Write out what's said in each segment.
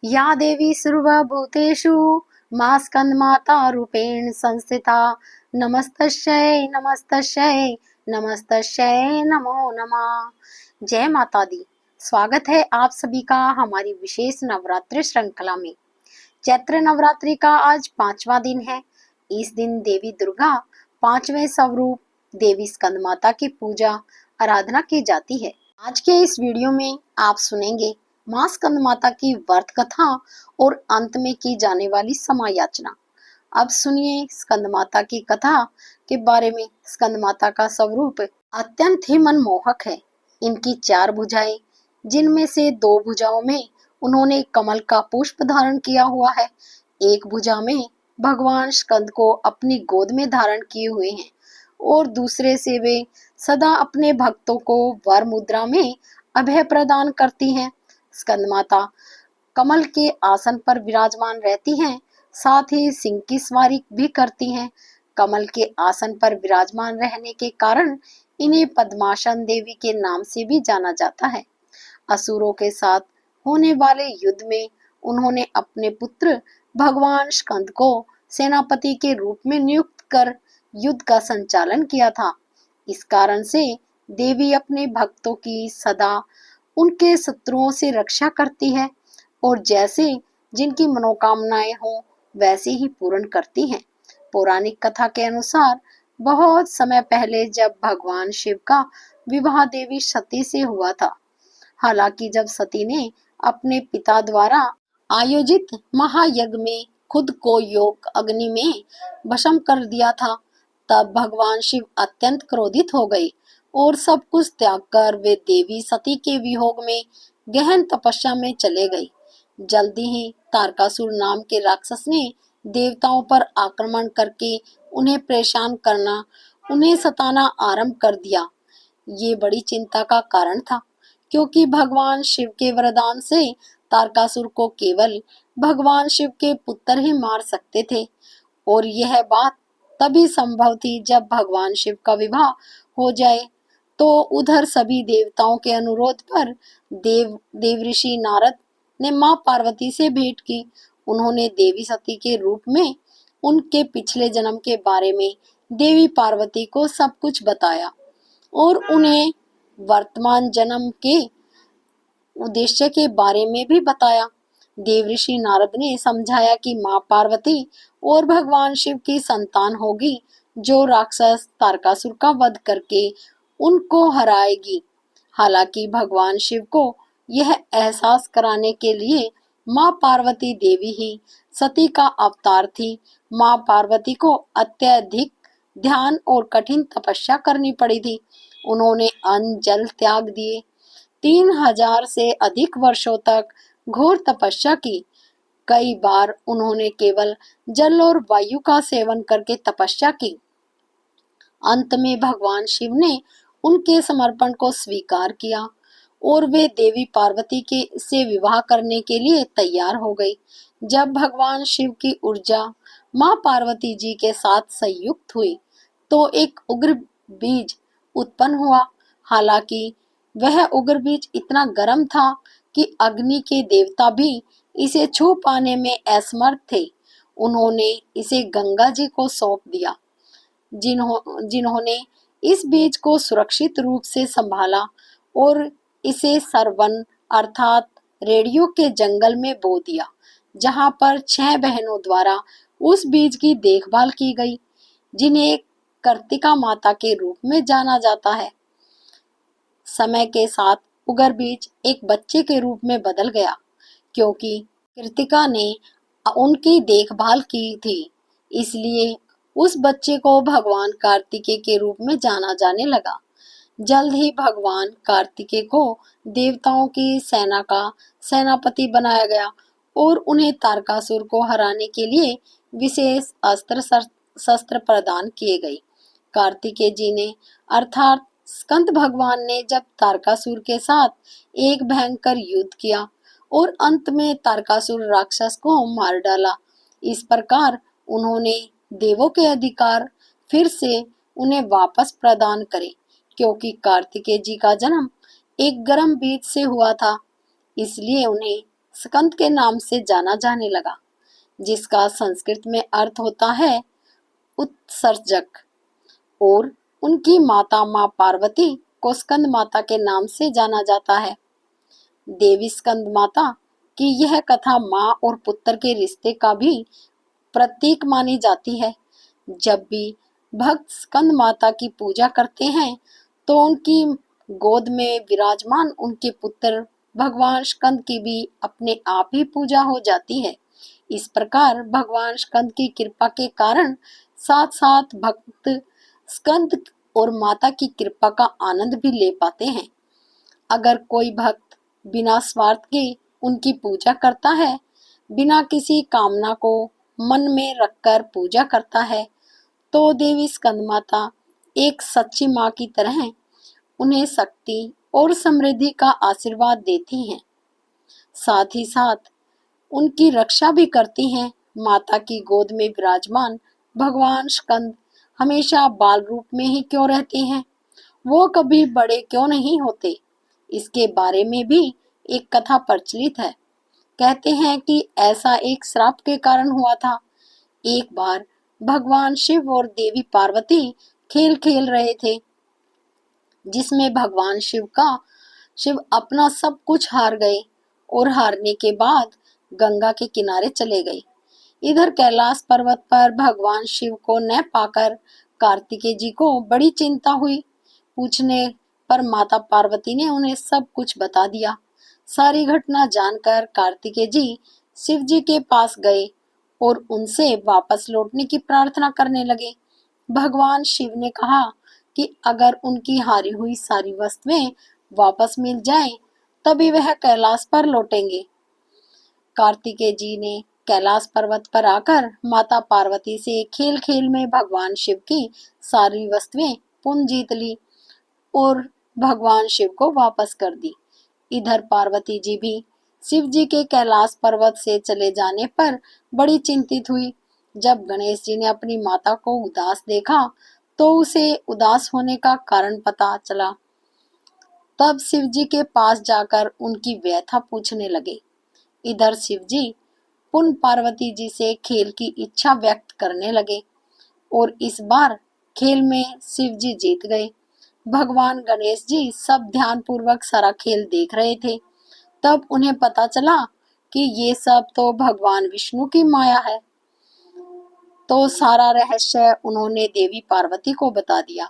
या देवी सर्वभूतेषु मा स्कंदमाता रूपेण संस्थिता नमस्तस्यै नमस्तस्यै नमस्तस्यै नमो नमः। जय माता दी। स्वागत है आप सभी का हमारी विशेष नवरात्रि श्रृंखला में। चैत्र नवरात्रि का आज 5वां दिन है। इस दिन देवी दुर्गा 5वें स्वरूप देवी स्कंदमाता की पूजा आराधना की जाती है। आज के इस वीडियो में आप सुनेंगे मां स्कंदमाता की व्रत कथा और अंत में की जाने वाली समायाचना। अब सुनिए स्कंदमाता की कथा के बारे में। स्कंदमाता का स्वरूप अत्यंत ही मनमोहक है। इनकी 4 भुजाएं, जिनमें से 2 भुजाओं में उन्होंने कमल का पुष्प धारण किया हुआ है। एक भुजा में भगवान स्कंद को अपनी गोद में धारण किए हुए हैं और दूसरे से वे सदा अपने भक्तों को वर मुद्रा में अभय प्रदान करती हैं। स्कंदमाता कमल के आसन पर विराजमान रहती हैं, साथ ही सिंह की सवारी भी करती हैं। कमल के आसन पर विराजमान रहने के कारण इन्हें पद्मासन देवी के नाम से भी जाना जाता है। असुरों के साथ होने वाले युद्ध में उन्होंने अपने पुत्र भगवान स्कंद को सेनापति के रूप में नियुक्त कर युद्ध का संचालन किया था। इस कारण से देवी अपने भक्तों की सदा उनके शत्रुओं से रक्षा करती है और जैसे जिनकी मनोकामनाएं हो वैसे ही पूर्ण करती हैं। पौराणिक कथा के अनुसार बहुत समय पहले जब भगवान शिव का विवाह देवी सती से हुआ था। हालांकि जब सती ने अपने पिता द्वारा आयोजित महायज्ञ में खुद को योग अग्नि में भस्म कर दिया था, तब भगवान शिव अत्यंत क्रोधित हो गए और सब कुछ त्याग कर वे देवी सती के वियोग में गहन तपस्या में चले गए। जल्दी ही तारकासुर नाम के राक्षस ने देवताओं पर आक्रमण करके उन्हें परेशान करना, उन्हें सताना आरंभ कर दिया। ये बड़ी चिंता का कारण था, क्योंकि भगवान शिव के वरदान से तारकासुर को केवल भगवान शिव के पुत्र ही मार सकते थे और यह बात तभी संभव थी जब भगवान शिव का विवाह हो जाए। तो उधर सभी देवताओं के अनुरोध पर देवऋषि नारद ने मां पार्वती से भेंट की। उन्होंने देवी सती के रूप में उनके पिछले जन्म के बारे में देवी पार्वती को सब कुछ बताया और उन्हें वर्तमान जन्म के उद्देश्य के बारे में भी बताया। देवऋषि नारद ने समझाया कि मां पार्वती और भगवान शिव की संतान होगी, जो राक्षस तारकासुर का वध करके उनको हराएगी। हालांकि भगवान शिव को यह एहसास कराने के लिए मां पार्वती देवी ही सती का अवतार थी। मां पार्वती को अत्यधिक ध्यान और कठिन तपस्या करनी पड़ी थी। उन्होंने अन्न जल त्याग दिए। 3000 से अधिक वर्षों तक घोर तपस्या की। कई बार उन्होंने केवल जल और वायु का सेवन करके तपस्या की। अंत में भगवान शिव ने उनके समर्पण को स्वीकार किया और वे देवी पार्वती के से विवाह करने के लिए तैयार हो गई। जब भगवान शिव की ऊर्जा मां पार्वती जी के साथ संयुक्त हुई तो एक उग्र बीज उत्पन्न हुआ। हालांकि वह उग्र बीज इतना गर्म था कि अग्नि के देवता भी इसे छू पाने में असमर्थ थे। उन्होंने इसे गंगा जी को सौंप दिया, जिन्होंने इस बीज को सुरक्षित रूप से संभाला और इसे सरवन अर्थात रेडियो के जंगल में बो दिया, जहां पर 6 बहनों द्वारा उस बीज की देखभाल की गई, जिन्हें कर्तिका माता के रूप में जाना जाता है। समय के साथ उगर बीज एक बच्चे के रूप में बदल गया, क्योंकि कृतिका ने उनकी देखभाल की थी, इसलिए उस बच्चे को भगवान कार्तिकेय के रूप में जाना जाने लगा। जल्द ही भगवान कार्तिकेय को देवताओं की सेना का सेनापति बनाया गया और उन्हें तारकासुर को हराने के लिए विशेष अस्त्र शस्त्र प्रदान किए गए। कार्तिकेय जी ने अर्थात स्कंद भगवान ने जब तारकासुर के साथ एक भयंकर युद्ध किया और अंत में तारकासुर राक्षस को मार डाला। इस प्रकार उन्होंने देवों के अधिकार फिर से उन्हें वापस प्रदान करे, क्योंकि कार्तिकेय जी का जन्म एक गर्म बीज से हुआ था, इसलिए उन्हें स्कंद के नाम से जाना जाने लगा, जिसका संस्कृत में अर्थ होता है उत्सर्जक। और उनकी माता माँ पार्वती को स्कंद माता के नाम से जाना जाता है। देवी स्कंद माता की यह कथा माँ और पुत्र के रिश्ते का भी प्रतीक मानी जाती है। जब भी भक्त स्कंद माता की पूजा करते हैं तो उनकी गोद में विराजमान उनके पुत्र भगवान स्कंद की भी अपने आप ही पूजा हो जाती है। इस प्रकार भगवान स्कंद की कृपा के कारण साथ साथ भक्त स्कंद और माता की कृपा का आनंद भी ले पाते हैं। अगर कोई भक्त बिना स्वार्थ के उनकी पूजा करता है, बिना किसी कामना को मन में रखकर पूजा करता है, तो देवी स्कंद माता एक सच्ची माँ की तरह उन्हें शक्ति और समृद्धि का आशीर्वाद देती हैं। साथ ही साथ उनकी रक्षा भी करती हैं। माता की गोद में विराजमान भगवान स्कंद हमेशा बाल रूप में ही क्यों रहते हैं, वो कभी बड़े क्यों नहीं होते, इसके बारे में भी एक कथा प्रचलित है। कहते हैं कि ऐसा एक श्राप के कारण हुआ था। एक बार भगवान शिव और देवी पार्वती खेल खेल रहे थे, जिसमें भगवान शिव अपना सब कुछ हार गए और हारने के बाद गंगा के किनारे चले गए। इधर कैलाश पर्वत पर भगवान शिव को न पाकर कार्तिकेय जी को बड़ी चिंता हुई। पूछने पर माता पार्वती ने उन्हें सब कुछ बता दिया। सारी घटना जानकर कार्तिकेय जी शिव जी के पास गए और उनसे वापस लौटने की प्रार्थना करने लगे। भगवान शिव ने कहा कि अगर उनकी हारी हुई सारी वस्तुएं वापस मिल जाएं, तभी वह कैलाश पर लौटेंगे। कार्तिकेय जी ने कैलाश पर्वत पर आकर माता पार्वती से खेल खेल में भगवान शिव की सारी वस्तुएं पुनः जीत ली और भगवान शिव को वापस कर दी। इधर पार्वती जी भी शिव जी के कैलाश पर्वत से चले जाने पर बड़ी चिंतित हुई। जब गणेश जी ने अपनी माता को उदास देखा तो उसे उदास होने का कारण पता चला। तब शिव जी के पास जाकर उनकी व्यथा पूछने लगे। इधर शिव जी पुनः पार्वती जी से खेल की इच्छा व्यक्त करने लगे और इस बार खेल में शिव जी जीत गए। भगवान गणेश जी सब ध्यान पूर्वक सारा खेल देख रहे थे। तब उन्हें पता चला कि ये सब तो भगवान विष्णु की माया है। तो सारा रहस्य उन्होंने देवी पार्वती को बता दिया।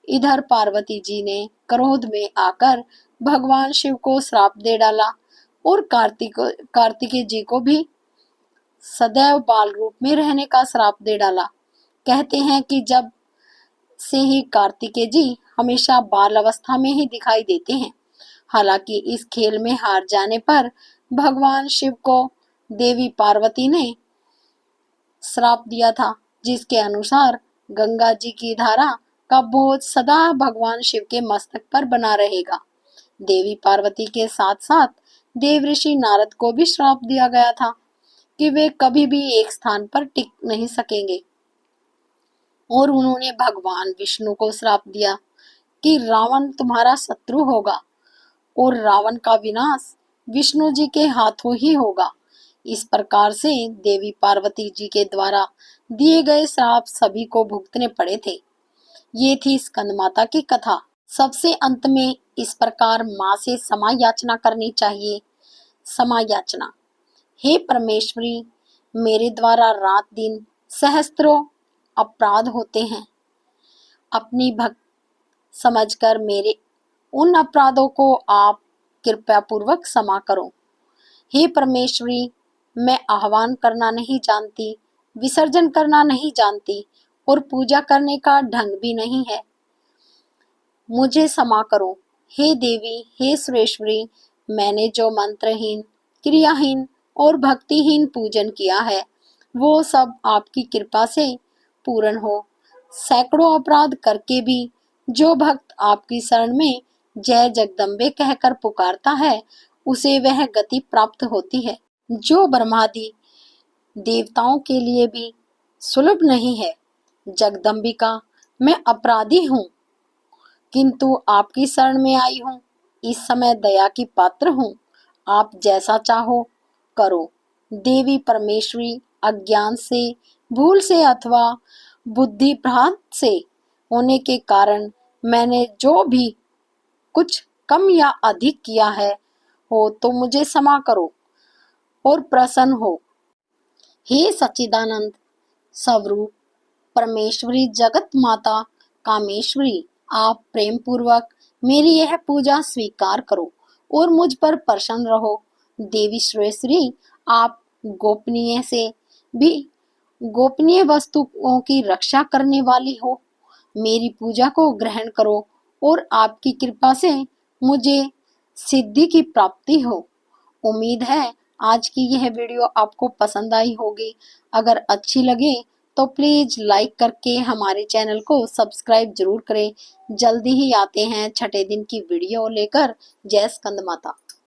इधर पार्वती जी ने क्रोध में आकर भगवान शिव को श्राप दे डाला और कार्तिकेय जी को भी सदैव बाल रूप में रहने का श्राप दे डाला। कहते हैं कि जब से ही कार्तिकेय जी हमेशा बाल अवस्था में ही दिखाई देते हैं। हालांकि इस खेल में हार जाने पर भगवान शिव को देवी पार्वती ने श्राप दिया था, जिसके अनुसार गंगा जी की धारा का बोझ सदा भगवान शिव के मस्तक पर बना रहेगा। देवी पार्वती के साथ साथ देव ऋषि नारद को भी श्राप दिया गया था कि वे कभी भी एक स्थान पर टिक नहीं सकेंगे। और उन्होंने भगवान विष्णु को श्राप दिया कि रावण तुम्हारा शत्रु होगा और रावण का विनाश विष्णु जी के हाथों ही होगा। इस प्रकार से देवी पार्वती जी के द्वारा दिए गए श्राप सभी को भुगतने पड़े थे। ये थी स्कंद माता की कथा। सबसे अंत में इस प्रकार माँ से क्षमा याचना करनी चाहिए। क्षमा याचना। हे परमेश्वरी, मेरे द्वारा रात दिन सहस्त्रों अपराध होते हैं। अपनी भक्त समझकर मेरे उन अपराधों को आप कृपया पूर्वक क्षमा करो। हे परमेश्वरी, मैं आह्वान करना नहीं जानती, विसर्जन करना नहीं जानती और पूजा करने का ढंग भी नहीं है। मुझे क्षमा करो। हे देवी, हे सुरेश्वरी, मैंने जो मंत्रहीन, क्रियाहीन और भक्तिहीन पूजन किया है, वो सब आपकी कृपा से पूर्ण हो। सैकड़ों अपराध करके भी जो भक्त आपकी शरण में जय जगदम्बे कहकर पुकारता है, उसे वह गति प्राप्त होती है जो ब्रह्मादि देवताओं के लिए भी सुलभ नहीं है। जगदम्बिका, मैं अपराधी हूँ, किंतु आपकी शरण में आई हूँ। इस समय दया की पात्र हूँ। आप जैसा चाहो करो। देवी परमेश्वरी, अज्ञान से, भूल से अथवा बुद्धि भ्रांत से होने के कारण मैंने जो भी कुछ कम या अधिक किया है हो तो मुझे क्षमा करो और प्रसन्न हो। हे सच्चिदानंद स्वरूप परमेश्वरी जगत माता कामेश्वरी, आप प्रेम पूर्वक मेरी यह पूजा स्वीकार करो और मुझ पर प्रसन्न रहो। देवी श्रेष्ठी, आप गोपनीय से भी गोपनीय वस्तुओं की रक्षा करने वाली हो। मेरी पूजा को ग्रहण करो और आपकी कृपा से मुझे सिद्धि की प्राप्ति हो। उम्मीद है आज की यह वीडियो आपको पसंद आई होगी। अगर अच्छी लगे तो प्लीज लाइक करके हमारे चैनल को सब्सक्राइब जरूर करें। जल्दी ही आते हैं छठे दिन की वीडियो लेकर। जय स्कंद माता।